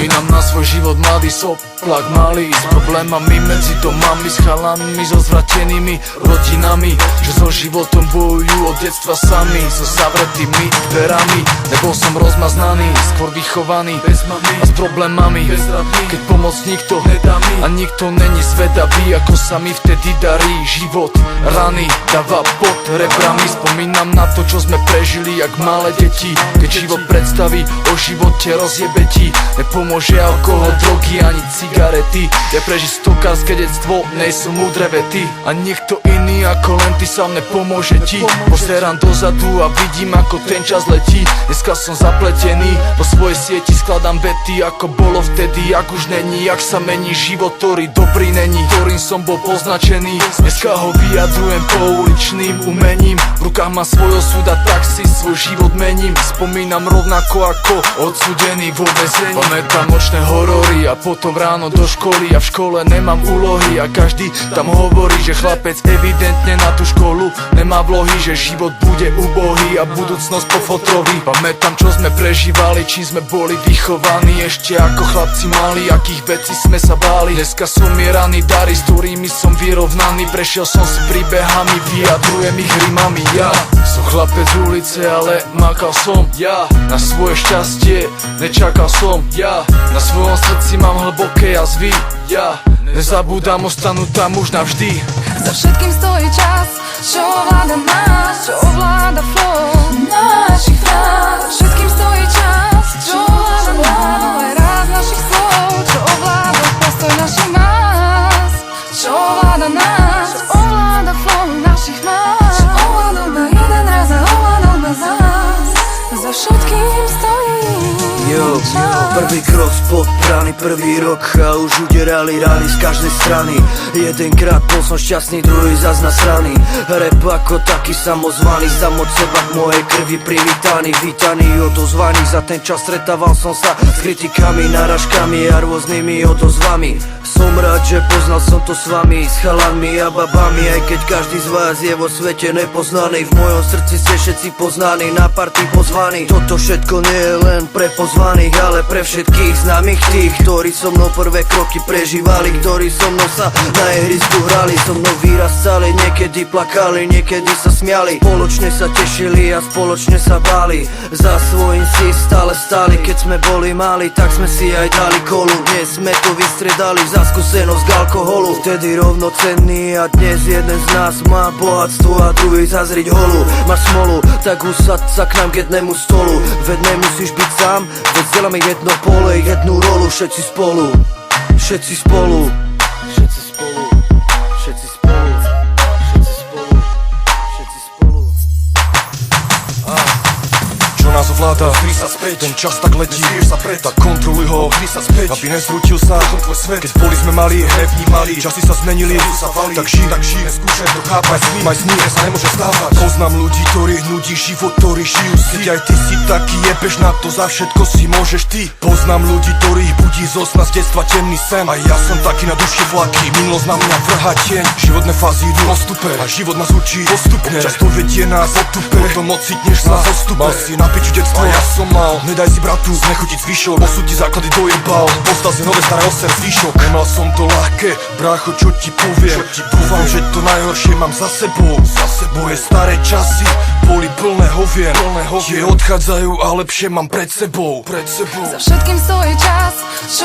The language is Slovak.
Spomínam na svoj život mladý soplak malý, s problémami medzi domami, s chalanmi, so zvratenými rodinami, že so životom bojujú od detstva sami, so zavretými dverami. Nebol som rozmaznaný, skôr vychovaný, bez mami a s problémami, keď pomoc nikto nedá mi a nikto není zvedavý, ako sa mi vtedy darí. Život rany dáva pod rebrami. Spomínam na to, čo sme prežili jak malé deti, keď život predstaví o živote rozjebe ti. Nepomôže alkohol, drogy ani cigarety. Ja prežiť stokárske detstvo, nejsú múdre vety. A niekto iný ako len ty sa mne pomôže ti. Pozerám dozadu a vidím, ako ten čas letí. Dneska som zapletený, po svojej sieti skladám vety, ako bolo vtedy, jak už není, jak sa mení život, ktorý dobrý není, ktorým som bol poznačený. Dneska ho vyjadrujem pouličným umením. V rukách mám svoj osud a tak si svoj život mením. Spomínam rovnako ako odsudený vo väzení. Pamätám nočné horory a potom ráno do školy. A v škole nemám úlohy a každý tam hovorí, že chlapec evidentne na tú školu nemá vlohy, že život bude ubohý a budúcnosť po fotrovi. Pamätám, čo sme prežívali, čím sme boli vychovaní, ešte ako chlapci mali, akých vecí sme sa báli. Dneska som mieraný dary, s ktorými som vyrovnaný. Prešiel som s príbehami, vyjadrujem ich rimami. Ja som chlapec z ulice, ale makal som. Ja na svoje šťastie nečakal som. Ja na svojom srdci mám hlboké jazvy. Ja nezabúdam, ostanú tam už navždy. Za všetkým stojí čas, čo ovláda nás, čo ovláda flow našich frás. Za všetkým stojí čas, čo ovláda nás, aj ráz našich slov, čo ovláda postoj našich nás, čo ovláda nás, čo ovláda flow našich nás, čo ovládol ma jeden raz a ovládol ma zás. Za všetkým stojí čas. Prvý krok spod brány, prvý rok a už uderali rány z každej strany. Jedenkrát bol som šťastný, druhý zas nasraný. Rap ako taký samozvaný, sám od seba k mojej krvi privítaný, vítaný, odozvaný. Za ten čas stretával som sa s kritikami, náražkami a rôznymi odozvami. Som rád, že poznal som to s vami, s chalanmi a babami, aj keď každý z vás je vo svete nepoznaný. V mojom srdci ste všetci poznaní, na party pozvaní. Toto všetko nie je len pre pozvaných, ale pre všetkých známych, tých, ktorí so mnou prvé kroky prežívali, ktorí so mnou sa na ihrisku hrali, so mnou vyrastali, niekedy plakali, niekedy sa smiali, spoločne sa tešili a spoločne sa báli. Za svojím si stále stáli, keď sme boli mali, tak sme si aj dali kolu. Dnes sme to vystredali za skúsenosť k alkoholu. Vtedy rovnocenný a dnes jeden z nás má bohatstvo a druhý zazriť holu. Máš smolu, tak usaď sa k nám k jednému stolu, veď nemusíš byť sám, veď zdieľame jedno pole, jednu rolu. Všetci spolu, všetci spolu, všetci spolu, všetci spolu, všetci spolu, všetci spolu. Čo nás ovláda, ten čas tak letí, tak kontroluj ho, aby nezrútil sa tvoj svet. Keď boli sme mali, nevnímali, časy sa zmenili, tak žij, neskúšaj to chápať, maj sní, sa nemôže stávať. Poznám ľudí, ktorých nudí život, ktorí žijú si. Keď aj ty si taký, jebeš na to, za všetko si môžeš ty. Poznám ľudí, ktorých budí zo sna z detstva temný sen, a ja som taký na duši vlaky, minulosť na mňa vrhá tieň. Životné fázy idú postupe a život nás učí postupne, čas to vedie nás otupe, potom ocitneš sa zostupe. Mal si na piču detstvo, a ja som mal, nedaj si bratu, znechutiť zvyšok, posud ti základy dojebal, postal si nové staré oser zvýšok. Nemal som to ľahké, brácho, čo ti poviem, dúfam, že to najhoršie mám za sebou. Moje staré časy boli plné hovien, tie odchádzajú a lepšie mám pred sebou. Za všetkým stojí čas, čo